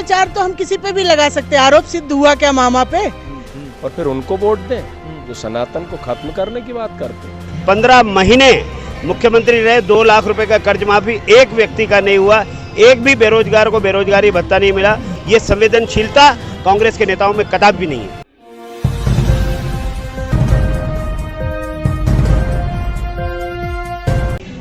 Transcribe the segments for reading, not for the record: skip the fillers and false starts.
भ्रष्टाचार तो हम किसी पे भी लगा सकते हैं, आरोप सिद्ध हुआ क्या मामा पे? और फिर उनको वोट दें जो सनातन को खत्म करने की बात करते हैं। 15 महीने मुख्यमंत्री रहे, 2 लाख रुपए का कर्ज माफी एक व्यक्ति का नहीं हुआ, एक भी बेरोजगार को बेरोजगारी भत्ता नहीं मिला। ये संवेदनशीलता कांग्रेस के नेताओं में कदापि भी नहीं है।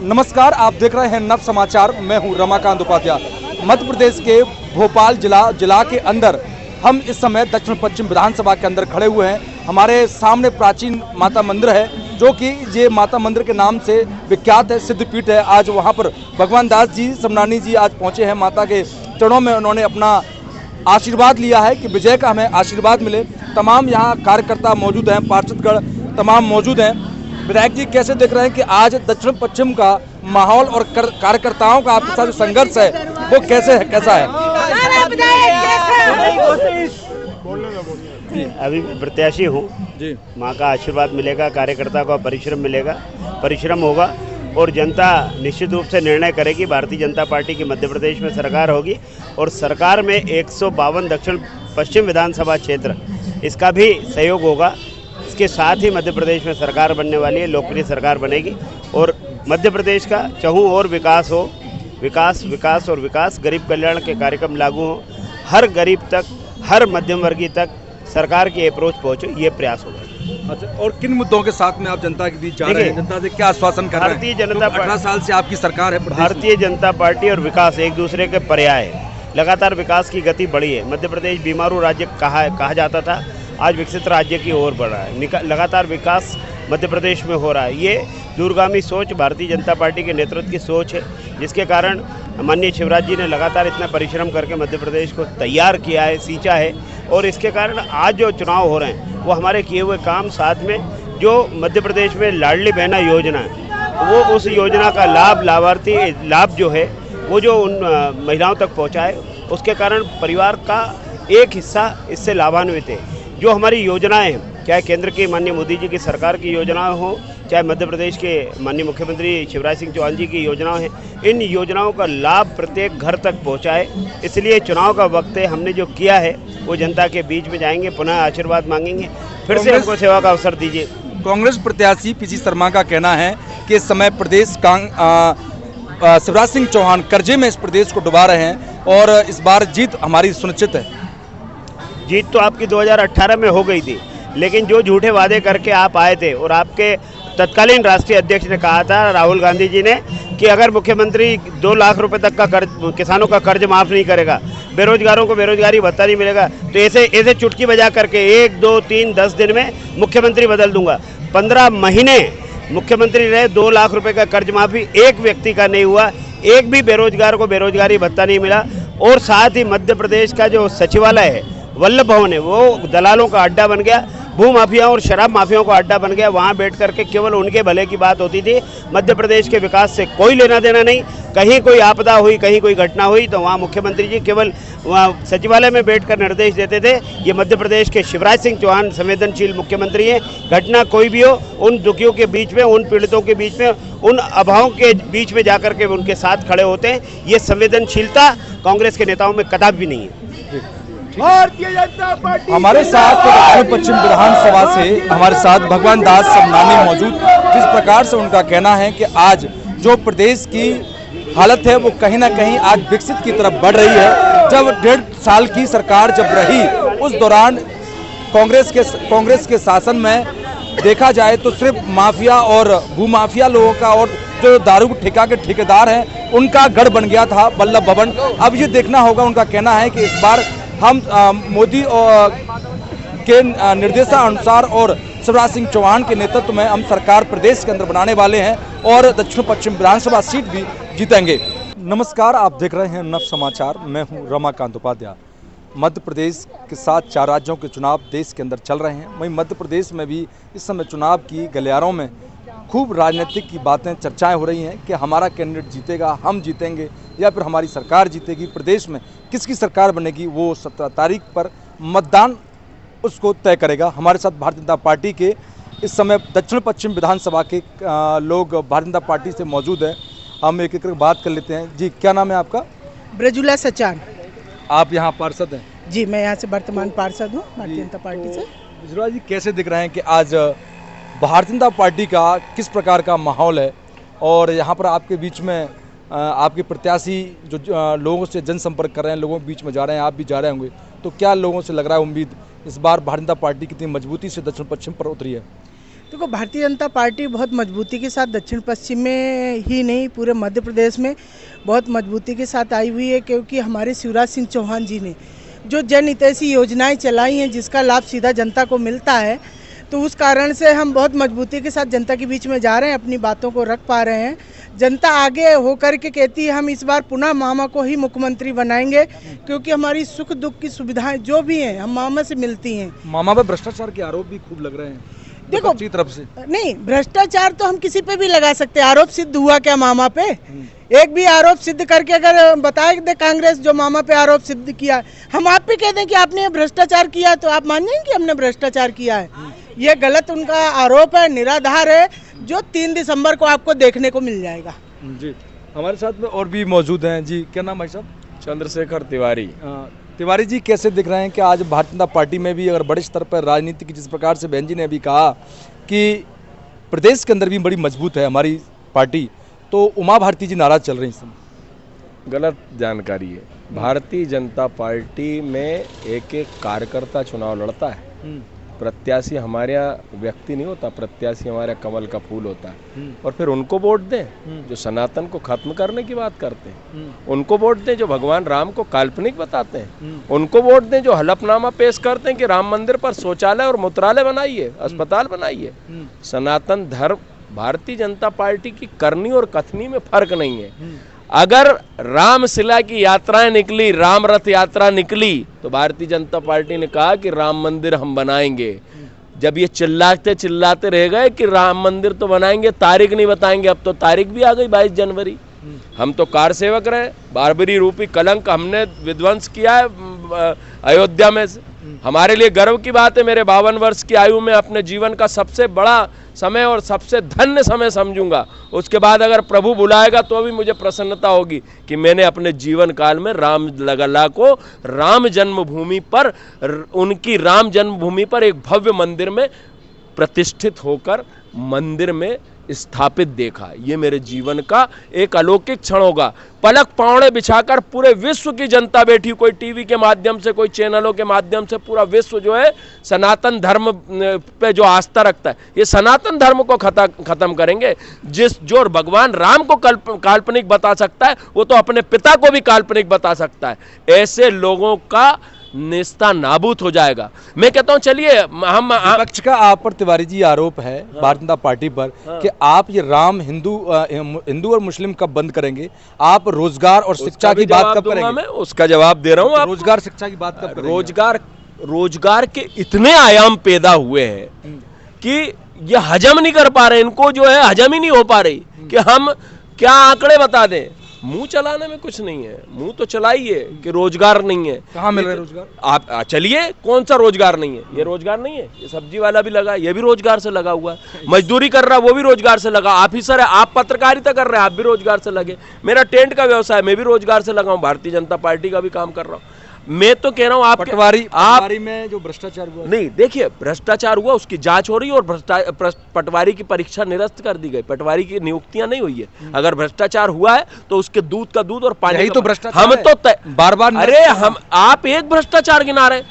नमस्कार, आप देख रहे हैं नव समाचार। मैं हूं रमाकांत उपाध्याय। मध्य प्रदेश के भोपाल जिला के अंदर हम इस समय दक्षिण पश्चिम विधानसभा के अंदर खड़े हुए हैं। हमारे सामने प्राचीन माता मंदिर है, जो कि ये माता मंदिर के नाम से विख्यात है, सिद्धपीठ है। आज वहां पर भगवान दास जी समनानी जी आज पहुंचे हैं माता के चरणों में। उन्होंने अपना आशीर्वाद लिया है कि विजय का हमें आशीर्वाद मिले। तमाम यहाँ कार्यकर्ता मौजूद हैं, पार्षदगण तमाम मौजूद हैं। विधायक जी, कैसे देख रहे हैं कि आज दक्षिण पश्चिम का माहौल और कार्यकर्ताओं का आपके साथ जो संघर्ष है वो कैसा है? अभी प्रत्याशी हूँ जी, माँ का आशीर्वाद मिलेगा, कार्यकर्ता का परिश्रम मिलेगा, परिश्रम होगा और जनता निश्चित रूप से निर्णय करेगी। भारतीय जनता पार्टी की मध्य प्रदेश में सरकार होगी और सरकार में 152 दक्षिण पश्चिम विधानसभा क्षेत्र इसका भी सहयोग होगा। इसके साथ ही मध्य प्रदेश में सरकार बनने वाली है, लोकप्रिय सरकार बनेगी और मध्य प्रदेश का चहुं और विकास हो, विकास विकास और विकास, गरीब कल्याण के कार्यक्रम लागू हो, हर गरीब तक, हर मध्यम वर्गीय तक सरकार की अप्रोच पहुंचे, ये प्रयास होगा। अच्छा, और किन मुद्दों के साथ में आप जनता के बीच जा रहे हैं? जनता से क्या आश्वासन कर रहे हैं? भारतीय जनता पार्टी 18 साल से आपकी सरकार है। भारतीय जनता पार्टी और विकास एक दूसरे के पर्याय है। लगातार विकास की गति बढ़ी है। मध्य प्रदेश बीमारू राज्य कहा जाता था, आज विकसित राज्य की ओर बढ़ रहा है। लगातार विकास मध्य प्रदेश में हो रहा है। ये दूरगामी सोच भारतीय जनता पार्टी के नेतृत्व की सोच है, जिसके कारण माननीय शिवराज जी ने लगातार इतना परिश्रम करके मध्य प्रदेश को तैयार किया है, सींचा है और इसके कारण आज जो चुनाव हो रहे हैं वो हमारे किए हुए काम, साथ में जो मध्य प्रदेश में लाडली बहना योजना है वो उस योजना का लाभ जो है वो जो उन महिलाओं तक पहुँचाए, उसके कारण परिवार का एक हिस्सा इससे लाभान्वित है। जो हमारी योजनाएं हैं, चाहे केंद्र की माननीय मोदी जी की सरकार की योजनाएं हो, चाहे मध्य प्रदेश के माननीय मुख्यमंत्री शिवराज सिंह चौहान जी की योजनाएं हैं, इन योजनाओं का लाभ प्रत्येक घर तक पहुंचाए। इसलिए चुनाव का वक्त है, हमने जो किया है वो जनता के बीच में जाएंगे, पुनः आशीर्वाद मांगेंगे, फिर से हमको सेवा का अवसर दीजिए। कांग्रेस प्रत्याशी पीसी शर्मा का कहना है कि इस समय प्रदेश शिवराज सिंह चौहान कर्जे में इस प्रदेश को डुबा रहे हैं और इस बार जीत हमारी सुनिश्चित है। जीत तो आपकी 2018 में हो गई थी, लेकिन जो झूठे वादे करके आप आए थे और आपके तत्कालीन राष्ट्रीय अध्यक्ष ने कहा था, राहुल गांधी जी ने, कि अगर मुख्यमंत्री 2 लाख रुपए तक का कर्ज, किसानों का कर्ज माफ़ नहीं करेगा, बेरोजगारों को बेरोजगारी भत्ता नहीं मिलेगा, तो ऐसे चुटकी बजा करके 1, 2, 3, 10 दिन में मुख्यमंत्री बदल दूंगा। 15 महीने मुख्यमंत्री रहे, 2 लाख रुपए का कर्ज माफी एक व्यक्ति का नहीं हुआ, एक भी बेरोजगार को बेरोजगारी भत्ता नहीं मिला और साथ ही मध्य प्रदेश का जो सचिवालय है, वल्लभ भवन है, वो दलालों का अड्डा बन गया, भू माफियाओं और शराब माफियाओं का अड्डा बन गया। वहाँ बैठ करके केवल उनके भले की बात होती थी, मध्य प्रदेश के विकास से कोई लेना देना नहीं। कहीं कोई आपदा हुई, कहीं कोई घटना हुई तो वहाँ मुख्यमंत्री जी केवल वहाँ सचिवालय में बैठकर निर्देश देते थे। ये मध्य प्रदेश के शिवराज सिंह चौहान संवेदनशील मुख्यमंत्री हैं। घटना कोई भी हो, उन दुखियों के बीच में, उन पीड़ितों के बीच में, उन अभावों के बीच में जाकर के उनके साथ खड़े होते हैं। ये संवेदनशीलता कांग्रेस के नेताओं में कदापि भी नहीं है। भारतीय जनता पार्टी हमारे साथ दक्षिण पश्चिम विधानसभा से हमारे साथ भगवान दास समनानी मौजूद। जिस प्रकार से उनका कहना है कि आज जो प्रदेश की हालत है वो कहीं ना कहीं आज विकसित की तरफ बढ़ रही है। जब 1.5 साल की सरकार जब रही, उस दौरान कांग्रेस के शासन में देखा जाए तो सिर्फ माफिया और भूमाफिया लोगों का और जो दारू ठेका के ठेकेदार हैं उनका गढ़ बन गया था वल्लभ भवन। अब ये देखना होगा, उनका कहना है कि इस बार हम मोदी के निर्देशानुसार और शिवराज सिंह चौहान के नेतृत्व में हम सरकार प्रदेश के अंदर बनाने वाले हैं और दक्षिण पश्चिम विधानसभा सीट भी जीतेंगे। नमस्कार, आप देख रहे हैं नव समाचार। मैं हूं रमाकांत उपाध्याय। मध्य प्रदेश के साथ 4 राज्यों के चुनाव देश के अंदर चल रहे हैं। वहीं मध्य प्रदेश में भी इस समय चुनाव की गलियारों में खूब राजनीतिक की बातें, चर्चाएं हो रही हैं कि हमारा कैंडिडेट जीतेगा, हम जीतेंगे या फिर हमारी सरकार जीतेगी। प्रदेश में किसकी सरकार बनेगी वो 17 तारीख पर मतदान उसको तय करेगा। हमारे साथ भारतीय जनता पार्टी के इस समय दक्षिण पश्चिम विधानसभा के लोग भारतीय जनता पार्टी से मौजूद हैं। हम एक एक बात कर लेते हैं। जी, क्या नाम है आपका? ब्रजुला सचान। आप यहाँ पार्षद हैं। जी, मैं यहाँ से वर्तमान पार्षद हूँ भारतीय जनता पार्टी से। बिजरौला जी, कैसे दिख रहे हैं कि आज भारतीय जनता पार्टी का किस प्रकार का माहौल है और यहाँ पर आपके बीच में आपके प्रत्याशी जो लोगों से जनसंपर्क कर रहे हैं, लोगों के बीच में जा रहे हैं, आप भी जा रहे होंगे, तो क्या लोगों से लग रहा है उम्मीद इस बार भारतीय जनता पार्टी कितनी मजबूती से दक्षिण पश्चिम पर उतरी है? देखो, भारतीय जनता पार्टी बहुत मजबूती के साथ दक्षिण पश्चिम में ही नहीं पूरे मध्य प्रदेश में बहुत मजबूती के साथ आई हुई है, क्योंकि हमारे शिवराज सिंह चौहान जी ने जो जन हितैषी योजनाएं चलाई हैं जिसका लाभ सीधा जनता को मिलता है, तो उस कारण से हम बहुत मजबूती के साथ जनता के बीच में जा रहे हैं, अपनी बातों को रख पा रहे हैं। जनता आगे होकर के कहती है हम इस बार पुनः मामा को ही मुख्यमंत्री बनाएंगे, क्योंकि हमारी सुख दुख की सुविधाएं जो भी हैं हम मामा से मिलती हैं। मामा पर भ्रष्टाचार के आरोप भी खूब लग रहे हैं देखो की तरफ से। नहीं, भ्रष्टाचार तो हम किसी पे भी लगा सकते हैं। आरोप सिद्ध हुआ क्या मामा पे? एक भी आरोप सिद्ध करके अगर बता दे कांग्रेस जो मामा पे आरोप सिद्ध किया, हम आप भी कह दें कि आपने भ्रष्टाचार किया, तो आप मान जाएंगे कि हमने भ्रष्टाचार किया है? ये गलत उनका आरोप है, निराधार है, जो 3 दिसंबर को आपको देखने को मिल जाएगा। जी, हमारे साथ में और भी मौजूद हैं। जी, क्या नाम है साहब? चंद्रशेखर तिवारी। तिवारी जी, कैसे दिख रहे हैं कि आज भारतीय जनता पार्टी में भी अगर बड़े स्तर पर राजनीति की, जिस प्रकार से बहन जी ने अभी कहा कि प्रदेश के अंदर भी बड़ी मजबूत है हमारी पार्टी, तो उमा भारती जी नाराज चल रही हैं? गलत जानकारी है। भारतीय जनता पार्टी में एक कार्यकर्ता चुनाव लड़ता है। प्रत्याशी हमारे यहाँ व्यक्ति नहीं होता, प्रत्याशी हमारे कमल का फूल होता है। और फिर उनको वोट दें जो सनातन को खत्म करने की बात करते हैं, उनको वोट दें जो भगवान राम को काल्पनिक बताते हैं, उनको वोट दें जो हलफनामा पेश करते हैं कि राम मंदिर पर शौचालय और मूत्रालय बनाइए, अस्पताल बनाइए। सनातन धर्म भारतीय जनता पार्टी की करनी और कथनी में फर्क नहीं है। अगर रामशिला की यात्राएं निकली, राम रथ यात्रा निकली, तो भारतीय जनता पार्टी ने कहा कि राम मंदिर हम बनाएंगे। जब ये चिल्लाते चिल्लाते रह गए कि राम मंदिर तो बनाएंगे, तारीख नहीं बताएंगे, अब तो तारीख भी आ गई 22 जनवरी। हम तो कार सेवक रहे, बारबरी रूपी कलंक हमने विध्वंस किया है अयोध्या में से। हमारे लिए गर्व की बात है, मेरे 52 वर्ष की आयु में अपने जीवन का सबसे बड़ा समय और सबसे धन्य समय समझूंगा। उसके बाद अगर प्रभु बुलाएगा तो भी मुझे प्रसन्नता होगी कि मैंने अपने जीवन काल में राम लला को राम जन्मभूमि पर, उनकी राम जन्मभूमि पर एक भव्य मंदिर में प्रतिष्ठित होकर मंदिर में स्थापित देखा। ये मेरे जीवन का एक अलौकिक क्षण होगा। पलक पावड़े बिछाकर पूरे विश्व की जनता बैठी, कोई टीवी के माध्यम से, कोई चैनलों के माध्यम से, पूरा विश्व जो है सनातन धर्म पे जो आस्था रखता है, ये सनातन धर्म को खत्म करेंगे। जो भगवान राम को काल्पनिक बता सकता है, वो तो अपने पिता को भी काल्पनिक बता सकता है। ऐसे लोगों का निस्ता नाबूद हो जाएगा। मैं कहता हूं चलिए हम विपक्ष का आप पर तिवारी जी आरोप है भारतीय जनता पार्टी पर कि आप ये राम हिंदू और मुस्लिम कब बंद करेंगे, आप रोजगार और शिक्षा की बात कब करेंगे? मैं उसका जवाब दे रहा हूं। आप रोजगार शिक्षा की बात कब करेंगे? रोजगार के इतने आयाम पैदा हुए हैं कि ये हजम नहीं कर पा रहे, इनको जो है हजम ही नहीं हो पा रही कि हम क्या आंकड़े बता दें। मुंह चलाने में कुछ नहीं है, मुंह तो चलाइए कि रोजगार नहीं है। कहाँ मिल रहा है रोजगार? आप चलिए, कौन सा रोजगार नहीं है? ये रोजगार नहीं है, ये सब्जी वाला भी लगा, ये भी रोजगार से लगा हुआ है। मजदूरी कर रहा है, वो भी रोजगार से लगा। ऑफिसर है, आप पत्रकारिता कर रहे हैं, आप भी रोजगार से लगे। मेरा टेंट का व्यवसाय, मैं भी रोजगार से लगा हूं, भारतीय जनता पार्टी का भी काम कर रहा हूं। मैं तो कह रहा हूं आप पटवारी में जो भ्रष्टाचार हुआ, नहीं देखिए, भ्रष्टाचार हुआ, उसकी जांच हो रही है और पटवारी की परीक्षा निरस्त कर दी गई, पटवारी की नियुक्तियां नहीं हुई है। अगर भ्रष्टाचार हुआ है तो उसके दूध का दूध और पानी यही तो भ्रष्टाचार हम तो बार-बार, अरे हम आप एक भ्रष्टाचार गिना रहे,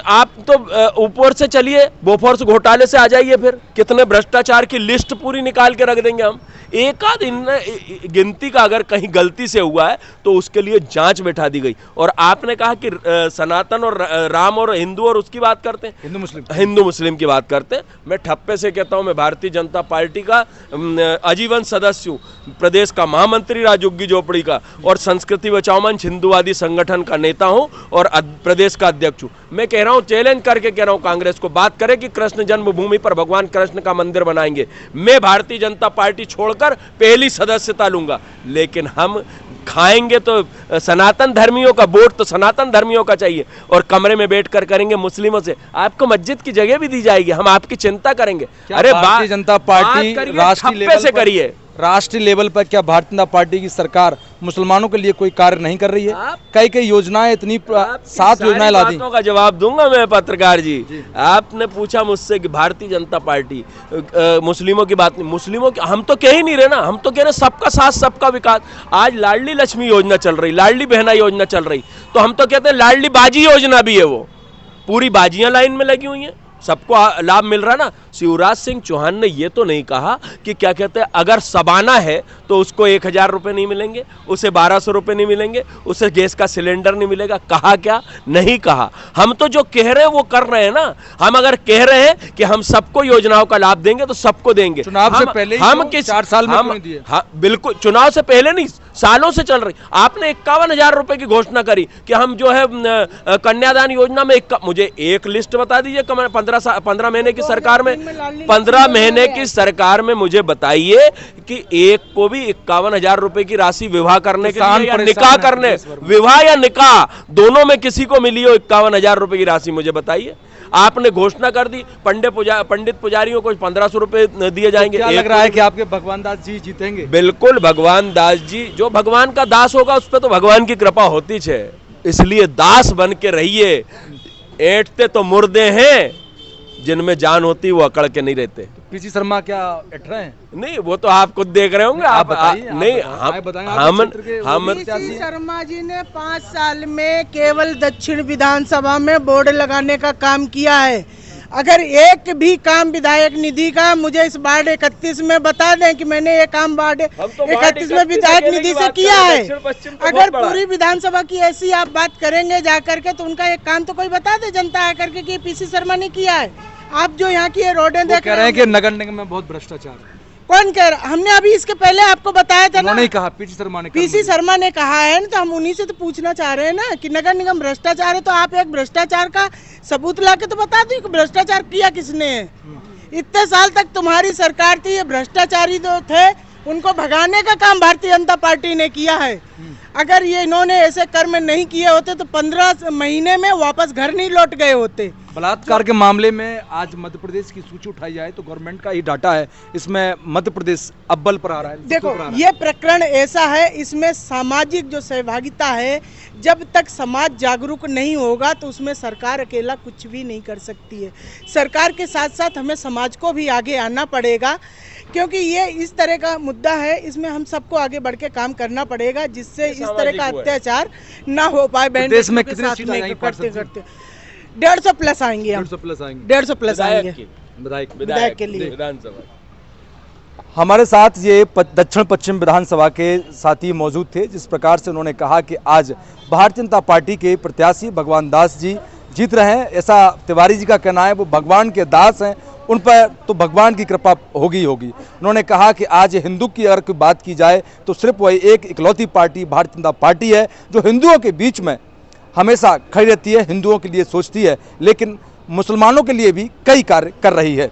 आप तो ऊपर से चलिए बोफोर्स घोटाले से आ जाइए, फिर कितने भ्रष्टाचार की लिस्ट पूरी निकाल के रख देंगे हम। एक आध गिनती का अगर कहीं गलती से हुआ है तो उसके लिए जांच बैठा दी गई। और आपने कहा कि सनातन और राम और हिंदू और उसकी बात करते हैं, हिंदू मुस्लिम की बात करते हैं। मैं ठप्पे से कहता हूं, मैं भारतीय जनता पार्टी का आजीवन सदस्य हूं, प्रदेश का महामंत्री रहा झुग्गी झोपड़ी का, और संस्कृति बचाओ मंच हिंदूवादी संगठन का नेता हूं और प्रदेश का अध्यक्ष हूं। मैं कह रहा हूं, चैलेंज करके कह रहा हूं, कांग्रेस को बात करे कि कृष्ण जन्मभूमि पर भगवान कृष्ण का मंदिर बनाएंगे। मैं भारतीय जनता पार्टी छोड़कर पहली सदस्यता लूंगा, लेकिन हम खाएंगे तो सनातन धर्मियों का वोट तो सनातन धर्मियों का चाहिए, और कमरे में बैठकर करेंगे मुस्लिमों से। आपको मस्जिद की जगह भी दी जाएगी, हम आपकी चिंता करेंगे। अरे भारतीय जनता पार्टी राष्ट्रीय लेवल से करिए, राष्ट्रीय लेवल पर क्या भारतीय जनता पार्टी की सरकार मुसलमानों के लिए कोई कार्य नहीं कर रही है? कई योजनाएं, इतनी 7 योजनाएं ला दी। का जवाब दूंगा मैं पत्रकार जी। आपने पूछा मुझसे कि भारतीय जनता पार्टी मुस्लिमों की बात नहीं, मुस्लिमों की हम तो कह ही नहीं रहे ना, हम तो कह रहे सबका साथ सबका विकास। आज लाडली लक्ष्मी योजना चल रही, लाडली बहना योजना चल रही, तो हम तो कहते हैं लाडली बाजी योजना भी है, वो पूरी बाजियां लाइन में लगी हुई हैं, सबको लाभ मिल रहा ना। शिवराज सिंह चौहान ने ये तो नहीं कहा कि क्या कहते हैं अगर सबाना है तो उसको 1000 रुपये नहीं मिलेंगे, उसे 1200 रुपये नहीं मिलेंगे, उसे गैस का सिलेंडर नहीं मिलेगा। कहा क्या? नहीं कहा। हम तो जो कह रहे हैं वो कर रहे हैं ना। हम अगर कह रहे हैं कि हम सबको योजनाओं का लाभ देंगे तो सबको देंगे। चुनाव से पहले हम किस 4 साल में क्यों दिए? हाँ बिल्कुल, चुनाव से पहले नहीं, सालों से चल रही। आपने 51,000 रुपए की घोषणा करी कि हम जो है कन्यादान योजना में मुझे एक लिस्ट बता दीजिए 15 महीने की सरकार में, 15 महीने की सरकार में मुझे बताइए कि एक को भी 51,000 रुपए की राशि विवाह करने के लिए या निकाह करने, विवाह या निकाह दोनों में किसी को मिली हो 51,000 रुपए की राशि, मुझे बताइए। आपने घोषणा कर दी पंडित पुजारियों को 1500 रुपए दिए जाएंगे। क्या लग रहा है कि आपके भगवान दास जी जीतेंगे? बिल्कुल, भगवान दास जी, जो भगवान का दास होगा उस पर तो भगवान की कृपा होती है, इसलिए दास बन के रहिए। ऐंठते तो मुर्दे हैं, जिनमें जान होती वो अकड़ के नहीं रहते। पीसी शर्मा क्या ऐठ रहे हैं? नहीं, वो तो आप खुद देख रहे होंगे। आप नहीं, हम पीसी शर्मा जी ने 5 साल में केवल दक्षिण विधानसभा में बोर्ड लगाने का काम किया है। अगर एक भी काम विधायक निधि का मुझे इस वार्ड 31 में बता दें कि मैंने ये काम वार्ड 31 में विधायक निधि से किया है। अगर पूरी विधानसभा की ऐसी आप बात करेंगे जाकर के, तो उनका एक काम तो कोई बता दे जनता आकर के कि पीसी शर्मा ने किया है। आप जो यहाँ की रोडें देख रहे हैं कि नगर निगम में बहुत भ्रष्टाचार है। कौन कह रहा? हमने अभी इसके पहले आपको बताया था ना। नहीं कहा, पीसी शर्मा ने कहा है ना, तो हम उन्हीं से तो पूछना चाह रहे हैं ना कि नगर निगम भ्रष्टाचार है, तो आप एक भ्रष्टाचार का सबूत ला के तो बता दो कि भ्रष्टाचार किया किसने है। इतने साल तक तुम्हारी सरकार थी, ये भ्रष्टाचारी जो थे उनको भगाने का काम भारतीय जनता पार्टी ने किया है। अगर ये इन्होंने ऐसे कर्म नहीं किए होते तो 15 महीने में वापस घर नहीं लौट गए होते। बलात्कार के मामले में आज मध्य प्रदेश की सूची उठाई जाए तो गवर्नमेंट का ही डाटा है, इसमें मध्य प्रदेश अव्वल पर आ रहा है। देखो, ये प्रकरण ऐसा है, इसमें सामाजिक जो सहभागिता है, जब तक समाज जागरूक नहीं होगा तो उसमें सरकार अकेला कुछ भी नहीं कर सकती है। सरकार के साथ साथ हमें समाज को भी आगे आना पड़ेगा, क्योंकि ये इस तरह का मुद्दा है, इसमें हम सबको आगे बढ़ के काम करना पड़ेगा, जिससे इस तरह का अत्याचार ना हो पाए। देश में कितने सीट आएंगी? करते 150 प्लस आएंगे। 150 प्लस आएंगे विधायक के लिए विधानसभा। हमारे साथ ये दक्षिण पश्चिम विधानसभा के साथी मौजूद थे, जिस प्रकार से उन्होंने कहा कि आज भारतीय जनता पार्टी के प्रत्याशी भगवान दास जी जीत रहे हैं। ऐसा तिवारी जी का कहना है, वो भगवान के दास हैं, उन पर तो भगवान की कृपा होगी होगी। उन्होंने कहा कि आज हिंदू की अगर कोई बात की जाए तो सिर्फ वही एक इकलौती पार्टी भारतीय जनता पार्टी है, जो हिंदुओं के बीच में हमेशा खड़ी रहती है, हिंदुओं के लिए सोचती है, लेकिन मुसलमानों के लिए भी कई कार्य कर रही है।